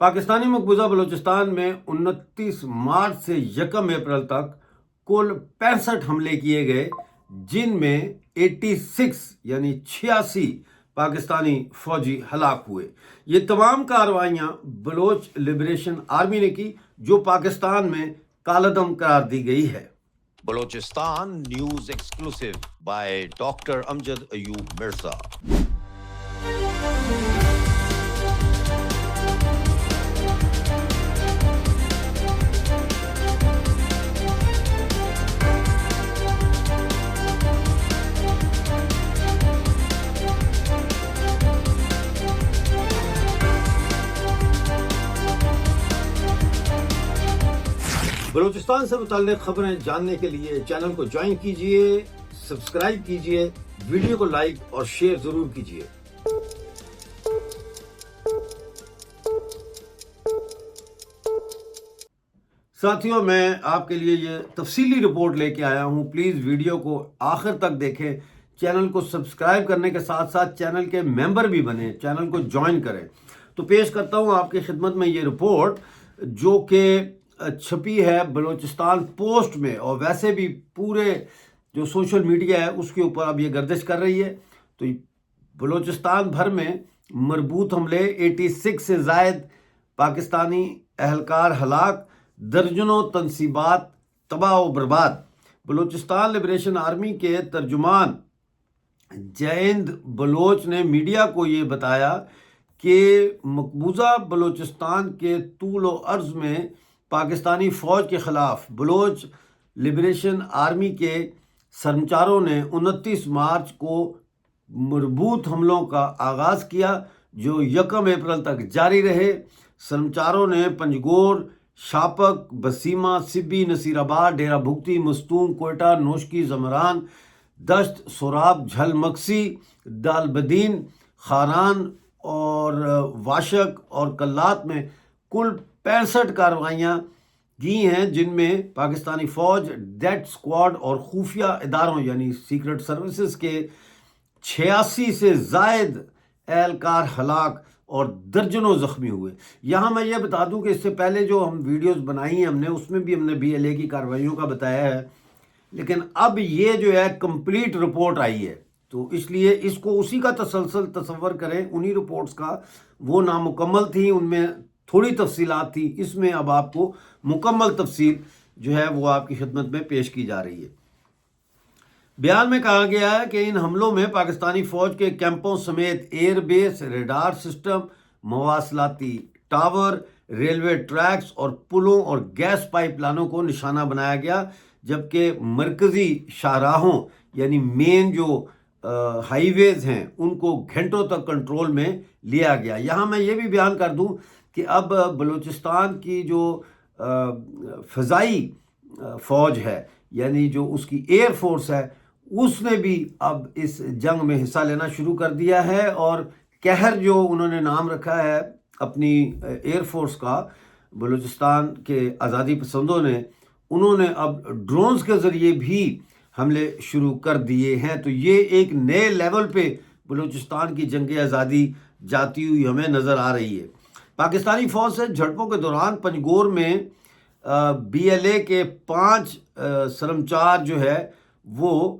پاکستانی مقبوضہ بلوچستان میں 29 مارچ سے 1 اپریل تک کل 65 حملے کیے گئے، جن میں 86 پاکستانی فوجی ہلاک ہوئے۔ یہ تمام کارروائیاں بلوچ لبریشن آرمی نے کی، جو پاکستان میں کالعدم قرار دی گئی ہے۔ Balochistan news exclusive by doctor Amjad Ayub Mirza. Balochistan سے متعلق خبریں جاننے کے لیے چینل کو جوائن کیجئے، سبسکرائب کیجئے، ویڈیو کو لائک اور شیئر ضرور کیجئے۔ ساتھیوں، میں آپ کے لیے یہ تفصیلی رپورٹ لے کے آیا ہوں۔ پلیز ویڈیو کو آخر تک دیکھیں، چینل کو سبسکرائب کرنے کے ساتھ ساتھ چینل کے ممبر بھی بنیں، چینل کو جوائن کریں۔ تو پیش کرتا ہوں آپ کی خدمت میں یہ رپورٹ، جو کہ چھپی ہے بلوچستان پوسٹ میں، اور ویسے بھی پورے جو سوشل میڈیا ہے اس کے اوپر اب یہ گردش کر رہی ہے۔ تو بلوچستان بھر میں مربوط حملے، 86 سے زائد پاکستانی اہلکار ہلاک، درجنوں تنصیبات تباہ و برباد۔ بلوچستان لبریشن آرمی کے ترجمان جیند بلوچ نے میڈیا کو یہ بتایا کہ مقبوضہ بلوچستان کے طول و عرض میں پاکستانی فوج کے خلاف بلوچ لبریشن آرمی کے سرمچاروں نے 29 مارچ کو مربوط حملوں کا آغاز کیا، جو 1 اپریل تک جاری رہے۔ سرمچاروں نے پنجگور، شاپک، بسیمہ، سبی، نصیر آباد، ڈیرہ بھگتی، مستونگ، کوئٹہ، نوشکی، زمران، دشت، سوراب، جھل مکسی، دال بدین، خاران اور واشک اور کلات میں کل 65 کارروائیاں کی ہیں، جن میں پاکستانی فوج، ڈیتھ سکواڈ اور خفیہ اداروں یعنی سیکرٹ سروسز کے 86 سے زائد اہلکار ہلاک اور درجنوں زخمی ہوئے۔ یہاں میں یہ بتا دوں کہ اس سے پہلے جو ہم ویڈیوز بنائی ہیں اس میں بھی ہم نے BLA کی کارروائیوں کا بتایا ہے، لیکن اب یہ جو ہے کمپلیٹ رپورٹ آئی ہے، تو اس لیے اس کو اسی کا تسلسل تصور کریں۔ انہی رپورٹس کا وہ نامکمل تھی، ان میں تھوڑی تفصیلات تھی، اس میں اب آپ کو مکمل تفصیل جو ہے وہ آپ کی خدمت میں پیش کی جا رہی ہے۔ بیان میں کہا گیا ہے کہ ان حملوں میں پاکستانی فوج کے کیمپوں سمیت ایئر بیس، ریڈار سسٹم، مواصلاتی ٹاور، ریلوے ٹریکس اور پلوں اور گیس پائپ لائنوں کو نشانہ بنایا گیا، جبکہ مرکزی شاہراہوں یعنی مین جو ہائی ویز ہیں ان کو گھنٹوں تک کنٹرول میں لیا گیا۔ یہاں میں یہ بھی بیان کر دوں کہ اب بلوچستان کی جو فضائی فوج ہے، یعنی جو اس کی ایئر فورس ہے، اس نے بھی اب اس جنگ میں حصہ لینا شروع کر دیا ہے، اور قہر جو انہوں نے نام رکھا ہے اپنی ایئر فورس کا، بلوچستان کے آزادی پسندوں نے، انہوں نے اب ڈرونز کے ذریعے بھی حملے شروع کر دیے ہیں۔ تو یہ ایک نئے لیول پہ بلوچستان کی جنگ آزادی جاتی ہوئی ہمیں نظر آ رہی ہے۔ پاکستانی فوج سے جھڑپوں کے دوران پنجگور میں BLA کے 5 سرمچار جو ہے وہ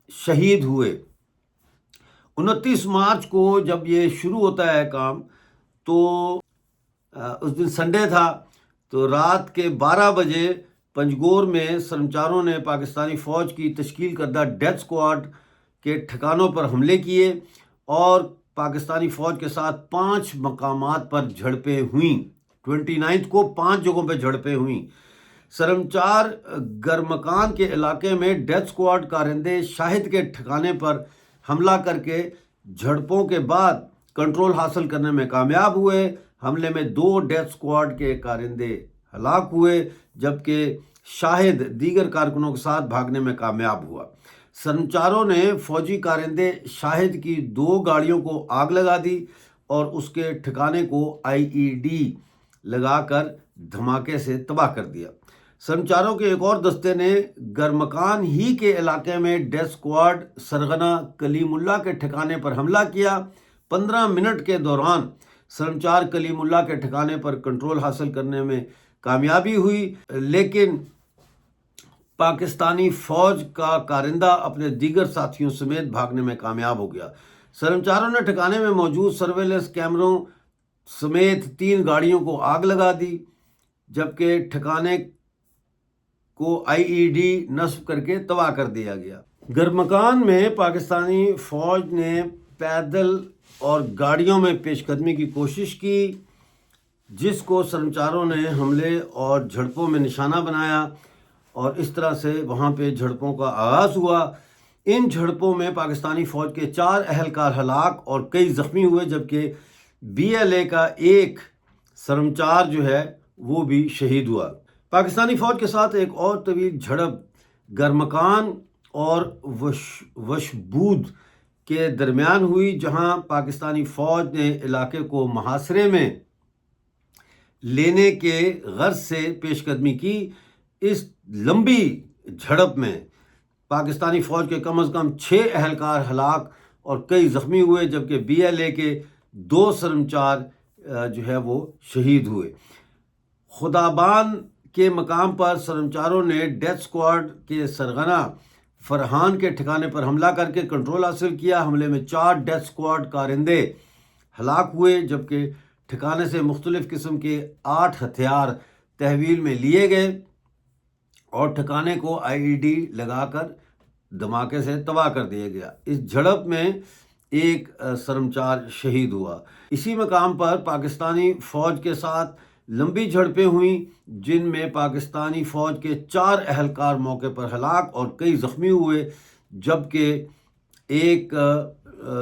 شہید ہوئے۔ 29 مارچ کو جب یہ شروع ہوتا ہے کام، تو اس دن سنڈے تھا، تو رات کے 12 بجے پنجگور میں سرمچاروں نے پاکستانی فوج کی تشکیل کردہ ڈیتھ سکواڈ کے ٹھکانوں پر حملے کیے، اور پاکستانی فوج کے ساتھ 5 مقامات پر جھڑپیں ہوئیں۔ 29 کو 5 جگہوں پہ جھڑپیں ہوئیں۔ سرمچار گرمکان کے علاقے میں ڈیتھ سکواڈ کارندے شاہد کے ٹھکانے پر حملہ کر کے جھڑپوں کے بعد کنٹرول حاصل کرنے میں کامیاب ہوئے۔ حملے میں 2 ڈیتھ سکواڈ کے کارندے ہلاک ہوئے، جبکہ شاہد دیگر کارکنوں کے ساتھ بھاگنے میں کامیاب ہوا۔ سرمچاروں نے فوجی کارندے شاہد کی 2 گاڑیوں کو آگ لگا دی اور اس کے ٹھکانے کو IED لگا کر دھماکے سے تباہ کر دیا۔ سرمچاروں کے ایک اور دستے نے گرمکان ہی کے علاقے میں ڈیتھ سکواڈ سرغنہ کلیم اللہ کے ٹھکانے پر حملہ کیا۔ 15 منٹ کے دوران سرمچار کلیم اللہ کے ٹھکانے پر کنٹرول حاصل کرنے میں کامیابی ہوئی، لیکن پاکستانی فوج کا کارندہ اپنے دیگر ساتھیوں سمیت بھاگنے میں کامیاب ہو گیا۔ سرمچاروں نے ٹھکانے میں موجود سرویلنس کیمروں سمیت 3 گاڑیوں کو آگ لگا دی، جبکہ ٹھکانے کو IED نصب کر کے تباہ کر دیا گیا۔ گرمکان میں پاکستانی فوج نے پیدل اور گاڑیوں میں پیش قدمی کی کوشش کی، جس کو سرمچاروں نے حملے اور جھڑپوں میں نشانہ بنایا، اور اس طرح سے وہاں پہ جھڑپوں کا آغاز ہوا۔ ان جھڑپوں میں پاکستانی فوج کے 4 اہلکار ہلاک اور کئی زخمی ہوئے، جبکہ BLA کا ایک سرمچار جو ہے وہ بھی شہید ہوا۔ پاکستانی فوج کے ساتھ ایک اور طویل جھڑپ گرمکان اور وشبود کے درمیان ہوئی، جہاں پاکستانی فوج نے علاقے کو محاصرے میں لینے کے غرض سے پیش قدمی کی۔ اس لمبی جھڑپ میں پاکستانی فوج کے کم از کم 6 اہلکار ہلاک اور کئی زخمی ہوئے، جبکہ BLA کے 2 سرمچار جو ہے وہ شہید ہوئے۔ خدابان کے مقام پر سرمچاروں نے ڈیتھ سکواڈ کے سرغنہ فرحان کے ٹھکانے پر حملہ کر کے کنٹرول حاصل کیا۔ حملے میں 4 ڈیتھ سکواڈ کارندے ہلاک ہوئے، جبکہ ٹھکانے سے مختلف قسم کے 8 ہتھیار تحویل میں لیے گئے اور ٹھکانے کو IED لگا کر دھماکے سے تباہ کر دیا گیا۔ اس جھڑپ میں ایک سرمچار شہید ہوا۔ اسی مقام پر پاکستانی فوج کے ساتھ لمبی جھڑپیں ہوئیں، جن میں پاکستانی فوج کے 4 اہلکار موقع پر ہلاک اور کئی زخمی ہوئے، جبکہ ایک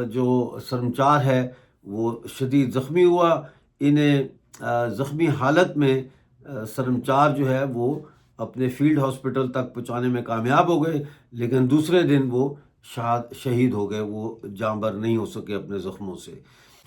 جو سرمچار ہے وہ شدید زخمی ہوا۔ انہیں زخمی حالت میں سرمچار جو ہے وہ اپنے فیلڈ ہاسپٹل تک پہنچانے میں کامیاب ہو گئے، لیکن دوسرے دن وہ شہید ہو گئے، وہ جاں بر نہیں ہو سکے اپنے زخموں سے۔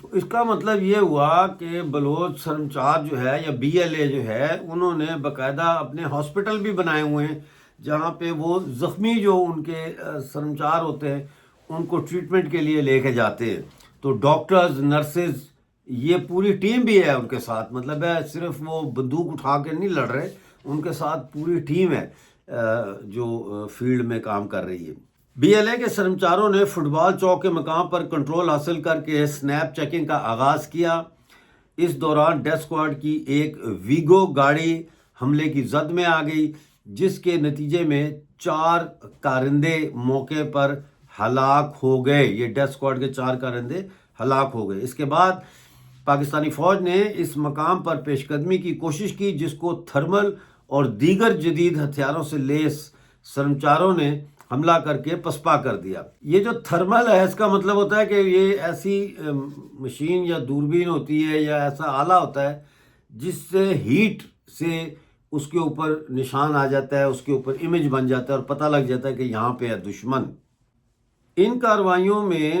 تو اس کا مطلب یہ ہوا کہ بلوچ سرمچار جو ہے یا BLA جو ہے، انہوں نے باقاعدہ اپنے ہاسپٹل بھی بنائے ہوئے ہیں، جہاں پہ وہ زخمی جو ان کے سرمچار ہوتے ہیں ان کو ٹریٹمنٹ کے لیے لے کے جاتے ہیں۔ تو ڈاکٹرز، نرسز، یہ پوری ٹیم بھی ہے ان کے ساتھ، مطلب ہے صرف وہ بندوق اٹھا کے نہیں لڑ رہے، ان کے ساتھ پوری ٹیم ہے جو فیلڈ میں کام کر رہی ہے۔ BLA کے سرمچاروں نے فٹ بال چوک کے مقام پر کنٹرول حاصل کر کے سنیپ چیکنگ کا آغاز کیا۔ اس دوران ڈیتھ سکواڈ کی ایک ویگو گاڑی حملے کی زد میں آ گئی، جس کے نتیجے میں 4 کارندے موقع پر ہلاک ہو گئے۔ یہ ڈیتھ سکواڈ کے 4 کارندے ہلاک ہو گئے۔ اس کے بعد پاکستانی فوج نے اس مقام پر پیش قدمی کی کوشش کی، جس کو تھرمل اور دیگر جدید ہتھیاروں سے لیس سرمچاروں نے حملہ کر کے پسپا کر دیا۔ یہ جو تھرمل ہے، اس کا مطلب ہوتا ہے کہ یہ ایسی مشین یا دوربین ہوتی ہے یا ایسا آلہ ہوتا ہے جس سے ہیٹ سے اس کے اوپر نشان آ جاتا ہے، اس کے اوپر امیج بن جاتا ہے اور پتہ لگ جاتا ہے کہ یہاں پہ ہے دشمن۔ ان کارروائیوں میں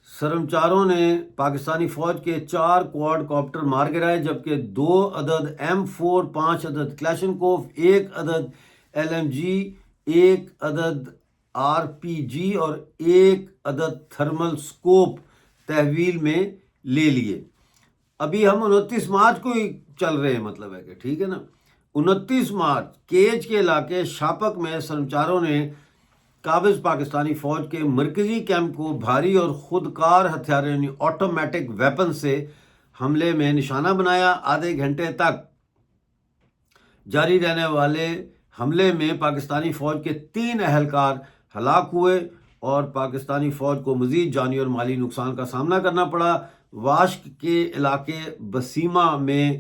سرمچاروں نے پاکستانی فوج کے 4 کوارڈ کاپٹر مار گرائے، جبکہ 2 عدد M4، 5 عدد کلاشنکوف، 1 عدد LMG، 1 عدد RPG اور 1 عدد تھرمل سکوپ تحویل میں لے لیے۔ ابھی ہم 29 مارچ کو ہی چل رہے ہیں، مطلب ہے کہ ٹھیک ہے نا۔ 29 مارچ کیج کے علاقے شاپک میں سرمچاروں نے قابض پاکستانی فوج کے مرکزی کیمپ کو بھاری اور خودکار ہتھیار یعنی آٹومیٹک ویپن سے حملے میں نشانہ بنایا۔ آدھے گھنٹے تک جاری رہنے والے حملے میں پاکستانی فوج کے 3 اہلکار ہلاک ہوئے اور پاکستانی فوج کو مزید جانی اور مالی نقصان کا سامنا کرنا پڑا۔ واشک کے علاقے بسیما میں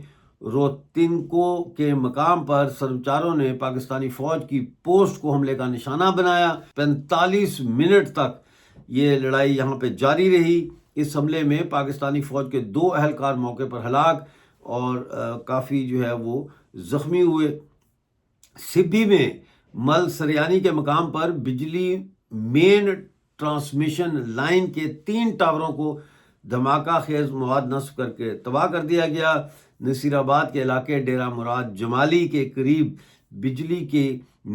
روتنکو کے مقام پر سرمچاروں نے پاکستانی فوج کی پوسٹ کو حملے کا نشانہ بنایا۔ 45 منٹ تک یہ لڑائی یہاں پہ جاری رہی۔ اس حملے میں پاکستانی فوج کے 2 اہلکار موقع پر ہلاک اور کافی جو ہے وہ زخمی ہوئے۔ سبھی میں مل سریانی کے مقام پر بجلی مین ٹرانسمیشن لائن کے 3 ٹاوروں کو دھماکہ خیز مواد نصب کر کے تباہ کر دیا گیا۔ نصیر آباد کے علاقے ڈیرہ مراد جمالی کے قریب بجلی کے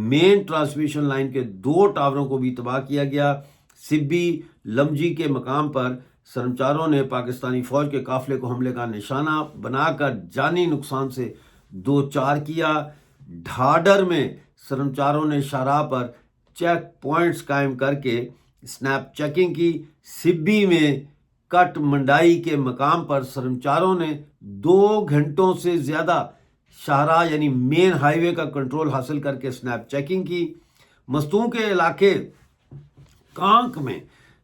مین ٹرانسمیشن لائن کے 2 ٹاوروں کو بھی تباہ کیا گیا۔ سبی لمجی کے مقام پر سرمچاروں نے پاکستانی فوج کے قافلے کو حملے کا نشانہ بنا کر جانی نقصان سے دوچار کیا۔ ڈھاڈر میں سرمچاروں نے شاہراہ پر چیک پوائنٹس قائم کر کے سنیپ چیکنگ کی۔ سبی میں کٹ منڈائی کے مقام پر سرمچاروں نے 2 گھنٹوں سے زیادہ شاہراہ یعنی مین ہائی وے کا کنٹرول حاصل کر کے سنیپ چیکنگ کی۔ مستوں کے علاقے کانک میں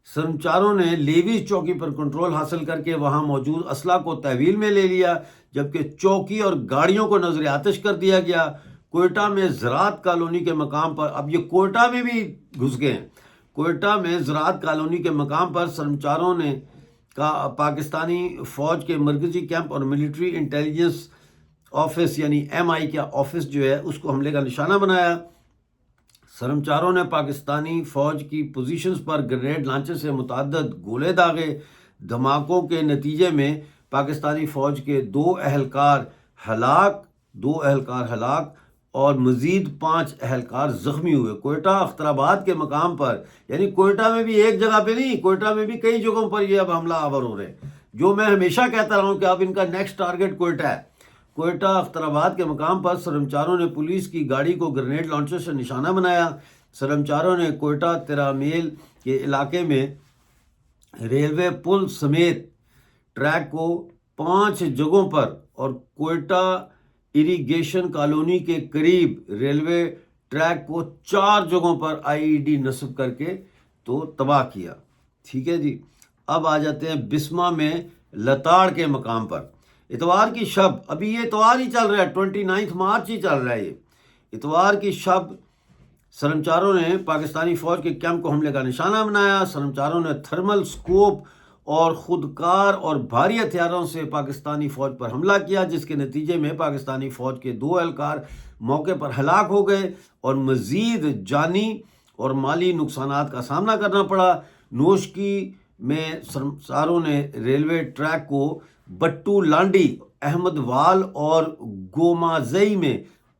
سرمچاروں نے لیویز چوکی پر کنٹرول حاصل کر کے وہاں موجود اسلحہ کو تحویل میں لے لیا، جبکہ چوکی اور گاڑیوں کو نظر آتش کر دیا گیا۔ کوئٹہ میں زراعت کالونی کے مقام پر، اب یہ کوئٹہ میں بھی گھس گئے ہیں، کوئٹہ میں زراعت کالونی کے مقام پر سرمچاروں نے پاکستانی فوج کے مرکزی کیمپ اور ملٹری انٹیلیجنس آفس یعنی MI کا آفس جو ہے اس کو حملے کا نشانہ بنایا۔ سرمچاروں نے پاکستانی فوج کی پوزیشنز پر گرینیڈ لانچر سے متعدد گولے داغے۔ دھماکوں کے نتیجے میں پاکستانی فوج کے 2 اہلکار ہلاک اور مزید 5 اہلکار زخمی ہوئے۔ کوئٹہ اختر آباد کے مقام پر، یعنی کوئٹہ میں بھی ایک جگہ پہ نہیں، کوئٹہ میں بھی کئی جگہوں پر یہ اب حملہ آور ہو رہے ہیں، جو میں ہمیشہ کہتا رہا ہوں کہ اب ان کا نیکسٹ ٹارگٹ کوئٹہ ہے۔ کوئٹہ اختر آباد کے مقام پر سرمچاروں نے پولیس کی گاڑی کو گرینیڈ لانچر سے نشانہ بنایا۔ سرمچاروں نے کوئٹہ ترامیل کے علاقے میں ریلوے پل سمیت ٹریک کو 5 جگہوں پر اور کوئٹہ اریگیشن کالونی کے قریب ریلوے ٹریک کو 4 جگہوں پر IED نصب کر کے تو تباہ کیا۔ ٹھیک ہے جی، اب آ جاتے ہیں بسما میں لتاڑ کے مقام پر۔ اتوار کی شب، ابھی یہ اتوار ہی چل رہا ہے، 29 مارچ ہی چل رہا ہے یہ، اتوار کی شب سرمچاروں نے پاکستانی فوج کے کیمپ کو حملے کا نشانہ بنایا۔ سرمچاروں نے تھرمل سکوپ اور خودکار اور بھاری ہتھیاروں سے پاکستانی فوج پر حملہ کیا، جس کے نتیجے میں پاکستانی فوج کے 2 اہلکار موقع پر ہلاک ہو گئے اور مزید جانی اور مالی نقصانات کا سامنا کرنا پڑا۔ نوشکی میں سرمچاروں نے ریلوے ٹریک کو بٹو لانڈی، احمد وال اور گومازئی میں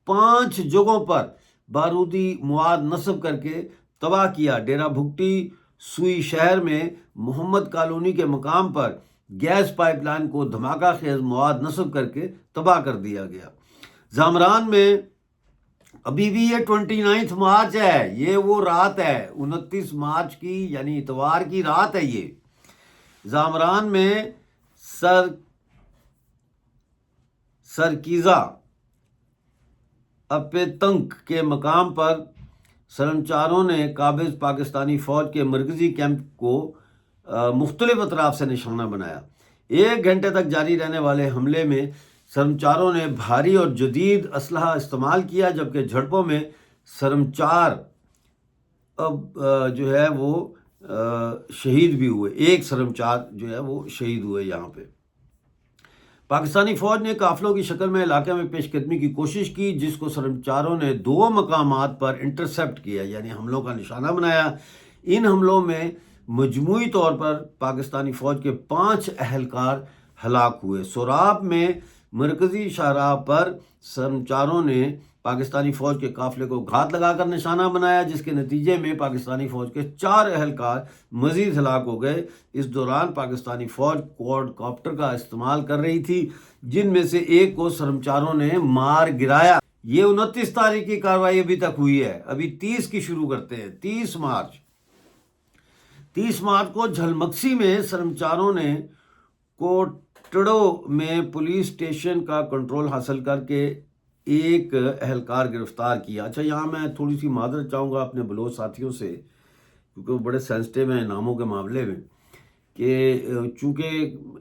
5 جگہوں پر بارودی مواد نصب کر کے تباہ کیا۔ ڈیرہ بھگٹی سوئی شہر میں محمد کالونی کے مقام پر گیس پائپ لائن کو دھماکہ خیز مواد نصب کر کے تباہ کر دیا گیا۔ زامران میں ابھی بھی یہ 29 مارچ ہے، یہ وہ رات ہے 29 مارچ کی، یعنی اتوار کی رات ہے یہ۔ زامران میں سرکیزہ اپیتنک کے مقام پر سرمچاروں نے قابض پاکستانی فوج کے مرکزی کیمپ کو مختلف اطراف سے نشانہ بنایا۔ 1 گھنٹے تک جاری رہنے والے حملے میں سرمچاروں نے بھاری اور جدید اسلحہ استعمال کیا، جبکہ جھڑپوں میں سرمچار جو ہے وہ شہید بھی ہوئے، 1 سرمچار جو ہے وہ شہید ہوئے۔ یہاں پہ پاکستانی فوج نے قافلوں کی شکل میں علاقے میں پیش قدمی کی کوشش کی، جس کو سرمچاروں نے 2 مقامات پر انٹرسیپٹ کیا، یعنی حملوں کا نشانہ بنایا۔ ان حملوں میں مجموعی طور پر پاکستانی فوج کے 5 اہلکار ہلاک ہوئے۔ سوراب میں مرکزی شاہراہ پر سرمچاروں نے پاکستانی فوج کے قافلے کو گھات لگا کر نشانہ بنایا، جس کے نتیجے میں پاکستانی فوج کے 4 اہلکار مزید ہلاک ہو گئے۔ اس دوران پاکستانی فوج کوڈ کاپٹر کا استعمال کر رہی تھی، جن میں سے ایک کو سرمچاروں نے مار گرایا۔ یہ 29 تاریخ کی کارروائی ابھی تک ہوئی ہے، ابھی 30 کی شروع کرتے ہیں۔ 30 مارچ کو جھلمکسی میں سرمچاروں نے کوٹڑو میں پولیس اسٹیشن کا کنٹرول حاصل کر کے 1 اہلکار گرفتار کیا۔ اچھا، یہاں میں تھوڑی سی معذرت چاہوں گا اپنے بلوچ ساتھیوں سے، کیونکہ وہ بڑے سینسٹیو ہیں ناموں کے معاملے میں، کہ چونکہ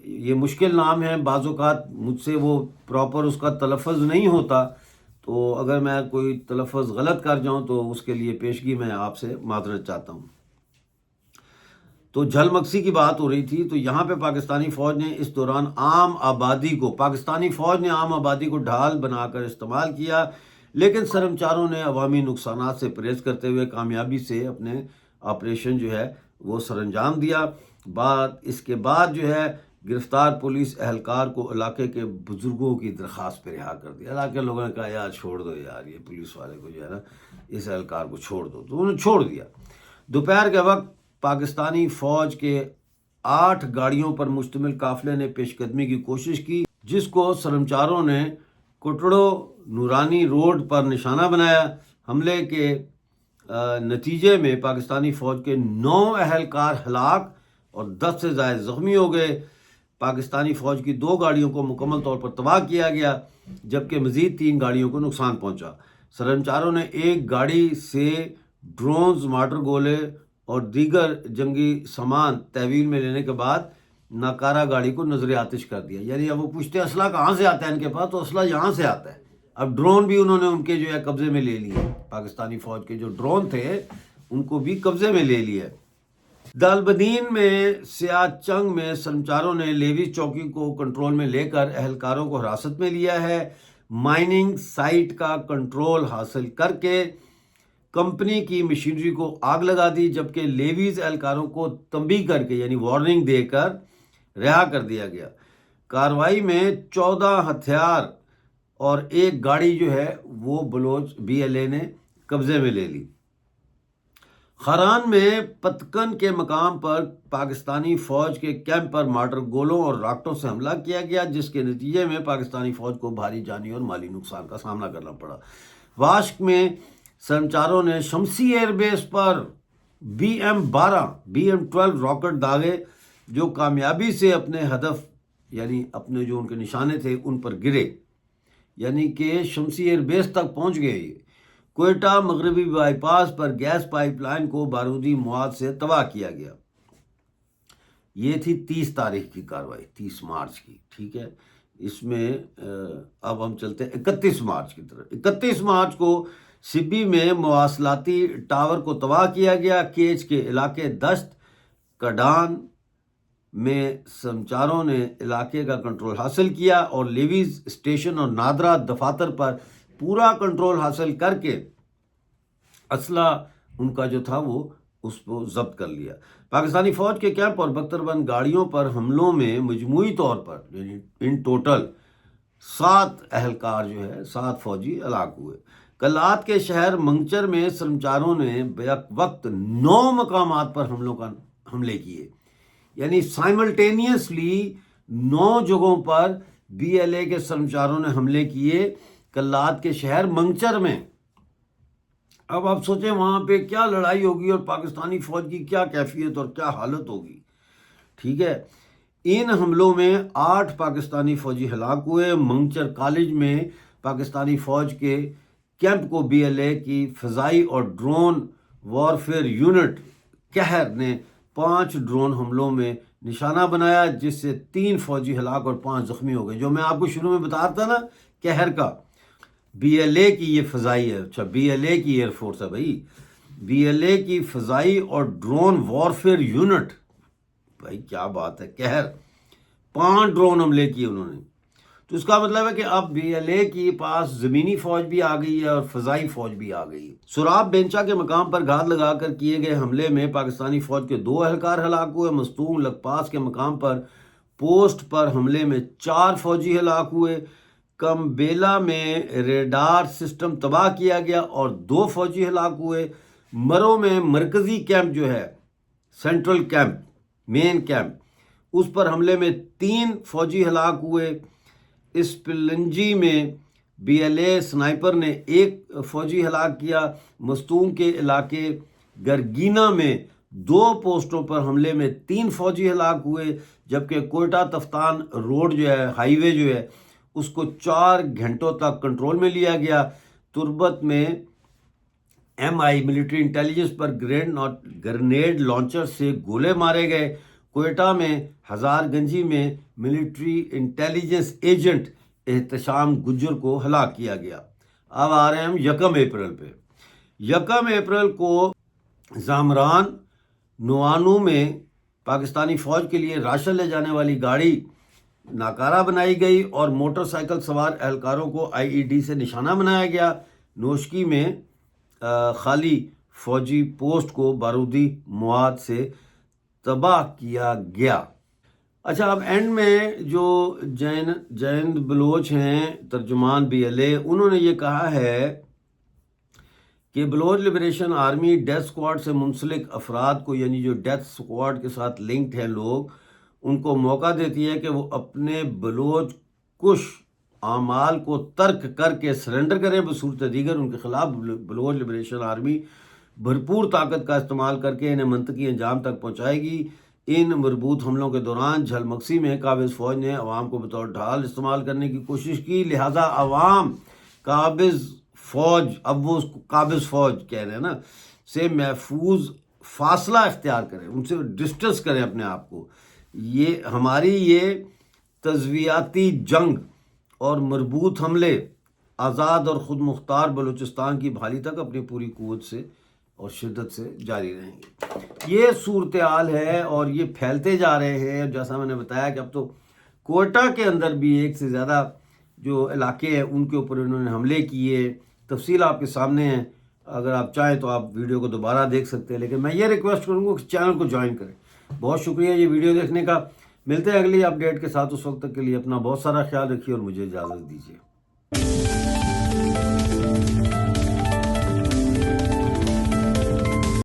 یہ مشکل نام ہے، بعض اوقات مجھ سے وہ پراپر اس کا تلفظ نہیں ہوتا، تو اگر میں کوئی تلفظ غلط کر جاؤں تو اس کے لیے پیشگی میں آپ سے معذرت چاہتا ہوں۔ تو جھلمکسی کی بات ہو رہی تھی، تو یہاں پہ پاکستانی فوج نے اس دوران عام آبادی کو ڈھال بنا کر استعمال کیا، لیکن سرمچاروں نے عوامی نقصانات سے پرہیز کرتے ہوئے کامیابی سے اپنے آپریشن جو ہے وہ سر انجام دیا۔ اس کے بعد جو ہے گرفتار پولیس اہلکار کو علاقے کے بزرگوں کی درخواست پہ رہا کر دیا۔ علاقے کے لوگوں نے کہا یار چھوڑ دو یار، یہ پولیس والے کو جو ہے نا، اس اہلکار کو چھوڑ دو، تو انہوں نے چھوڑ دیا۔ دوپہر کے وقت پاکستانی فوج کے 8 گاڑیوں پر مشتمل قافلے نے پیش قدمی کی کوشش کی، جس کو سرمچاروں نے کٹڑو نورانی روڈ پر نشانہ بنایا۔ حملے کے نتیجے میں پاکستانی فوج کے 9 اہلکار ہلاک اور 10 سے زائد زخمی ہو گئے۔ پاکستانی فوج کی 2 گاڑیوں کو مکمل طور پر تباہ کیا گیا، جبکہ مزید 3 گاڑیوں کو نقصان پہنچا۔ سرمچاروں نے ایک گاڑی سے ڈرونز، مارٹر گولے اور دیگر جنگی سامان تحویل میں لینے کے بعد ناکارہ گاڑی کو نظر آتش کر دیا۔ یعنی اب وہ پوچھتے ہیں اسلحہ کہاں سے آتا ہے ان کے پاس، تو اسلحہ یہاں سے آتا ہے۔ اب ڈرون بھی انہوں نے ان کے جو ہے قبضے میں لے لیے، پاکستانی فوج کے جو ڈرون تھے ان کو بھی قبضے میں لے لیا۔ دالبدین میں سیاہ چنگ میں سرمچاروں نے لیویز چوکی کو کنٹرول میں لے کر اہلکاروں کو حراست میں لیا ہے۔ مائننگ سائٹ کا کنٹرول حاصل کر کے کمپنی کی مشینری کو آگ لگا دی، جبکہ لیویز اہلکاروں کو تنبیہ کر کے یعنی وارننگ دے کر رہا کر دیا گیا۔ کارروائی میں 14 ہتھیار اور ایک گاڑی جو ہے وہ بلوچ BLA نے قبضے میں لے لی۔ خران میں پتکن کے مقام پر پاکستانی فوج کے کیمپ پر مارٹر گولوں اور راکٹوں سے حملہ کیا گیا، جس کے نتیجے میں پاکستانی فوج کو بھاری جانی اور مالی نقصان کا سامنا کرنا پڑا۔ واشک میں سرمچاروں نے شمسی ایئر بیس پر BM-12 راکٹ داغے، جو کامیابی سے اپنے ہدف یعنی اپنے جو ان کے نشانے تھے ان پر گرے، یعنی کہ شمسی ایئر بیس تک پہنچ گئے۔ کوئٹہ مغربی بائی پاس پر گیس پائپ لائن کو بارودی مواد سے تباہ کیا گیا۔ یہ تھی 30 تاریخ کی کارروائی، 30 مارچ کی، ٹھیک ہے۔ اس میں اب ہم چلتے ہیں 31 مارچ کی طرف۔ 31 مارچ کو سبی میں مواصلاتی ٹاور کو تباہ کیا گیا۔ کیچ کے علاقے دشت کڈان میں سرمچاروں نے علاقے کا کنٹرول حاصل کیا اور لیویز اسٹیشن اور نادرہ دفاتر پر پورا کنٹرول حاصل کر کے اسلحہ ان کا جو تھا وہ اس کو ضبط کر لیا۔ پاکستانی فوج کے کیمپ اور بختربند گاڑیوں پر حملوں میں مجموعی طور پر یعنی ان ٹوٹل 7 اہلکار جو ہے 7 فوجی ہلاک ہوئے۔ کلات کے شہر منگچر میں سرمچاروں نے بیک وقت 9 مقامات پر حملے کیے، یعنی سائملٹینیسلی 9 جگہوں پر BLA کے سرمچاروں نے حملے کیے کلات کے شہر منگچر میں۔ اب آپ سوچیں وہاں پہ کیا لڑائی ہوگی اور پاکستانی فوج کی کیا کیفیت اور کیا حالت ہوگی، ٹھیک ہے۔ ان حملوں میں 8 پاکستانی فوجی ہلاک ہوئے۔ منگچر کالج میں پاکستانی فوج کے کیمپ کو BLA کی فضائی اور ڈرون وارفیئر یونٹ قہر نے 5 ڈرون حملوں میں نشانہ بنایا، جس سے 3 فوجی ہلاک اور 5 زخمی ہو گئے۔ جو میں آپ کو شروع میں بتا رہا تھا نا قہر کا، BLA کی یہ فضائی ہے، اچھا BLA کی ایئر فورس ہے بھائی، BLA کی فضائی اور ڈرون وارفیئر یونٹ، بھائی کیا بات ہے، قہر 5 ڈرون حملے کیے انہوں نے۔ تو اس کا مطلب ہے کہ اب BLA کے پاس زمینی فوج بھی آ گئی ہے اور فضائی فوج بھی آ گئی ہے۔ سراب بینچا کے مقام پر گھات لگا کر کیے گئے حملے میں پاکستانی فوج کے 2 اہلکار ہلاک ہوئے۔ مستونگ لکپاس کے مقام پر پوسٹ پر حملے میں 4 فوجی ہلاک ہوئے۔ کمبیلا میں ریڈار سسٹم تباہ کیا گیا اور 2 فوجی ہلاک ہوئے۔ مرو میں مرکزی کیمپ جو ہے، سینٹرل کیمپ، مین کیمپ، اس پر حملے میں 3 فوجی ہلاک ہوئے۔ اسپلنجی میں BLA سنائپر نے 1 فوجی ہلاک کیا۔ مستونگ کے علاقے گرگینا میں 2 پوسٹوں پر حملے میں 3 فوجی ہلاک ہوئے، جبکہ کوئٹہ تفتان روڈ جو ہے، ہائی وے جو ہے، اس کو 4 گھنٹوں تک کنٹرول میں لیا گیا۔ تربت میں MI ملٹری انٹیلیجنس پر گرنیڈ لانچر سے گولے مارے گئے۔ کوئٹہ میں ہزار گنجی میں ملٹری انٹیلیجنس ایجنٹ احتشام گجر کو ہلاک کیا گیا۔ اب آ رہے ہیں ہم 1 اپریل پہ۔ 1 اپریل کو زامران نوانو میں پاکستانی فوج کے لیے راشن لے جانے والی گاڑی ناکارہ بنائی گئی اور موٹر سائیکل سوار اہلکاروں کو IED سے نشانہ بنایا گیا۔ نوشکی میں خالی فوجی پوسٹ کو بارودی مواد سے تباہ کیا گیا۔ اچھا، اب اینڈ میں جو جیند بلوچ ہیں ترجمان BLA، انہوں نے یہ کہا ہے کہ Baloch liberation army death squad سے منسلک افراد کو، یعنی جو ڈیتھ سکواڈ کے ساتھ لنکڈ ہیں لوگ، ان کو موقع دیتی ہے کہ وہ اپنے بلوچ کش اعمال کو ترک کر کے سرنڈر کریں۔ بصورت دیگر ان کے خلاف بلوچ لبریشن آرمی بھرپور طاقت کا استعمال کر کے انہیں منطقی انجام تک پہنچائے گی۔ ان مربوط حملوں کے دوران جھلمکسی میں قابض فوج نے عوام کو بطور ڈھال استعمال کرنے کی کوشش کی، لہٰذا عوام قابض فوج، اب وہ اس کو قابض فوج کہہ رہے ہیں نا، سے محفوظ فاصلہ اختیار کریں، ان سے ڈسٹنس کریں اپنے آپ کو۔ یہ ہماری یہ تزویاتی جنگ اور مربوط حملے آزاد اور خود مختار بلوچستان کی بحالی تک اپنی پوری قوت سے اور شدت سے جاری رہیں گے۔ یہ صورتحال ہے اور یہ پھیلتے جا رہے ہیں، جیسا میں نے بتایا کہ اب تو کوئٹہ کے اندر بھی ایک سے زیادہ جو علاقے ہیں ان کے اوپر انہوں نے حملے کیے۔ تفصیل آپ کے سامنے ہے، اگر آپ چاہیں تو آپ ویڈیو کو دوبارہ دیکھ سکتے ہیں، لیکن میں یہ ریکویسٹ کروں گا کہ چینل کو جوائن کریں۔ بہت شکریہ یہ ویڈیو دیکھنے کا۔ ملتے ہیں اگلی اپڈیٹ کے ساتھ، اس وقت تک کے لیے اپنا بہت سارا خیال رکھیے اور مجھے اجازت دیجیے۔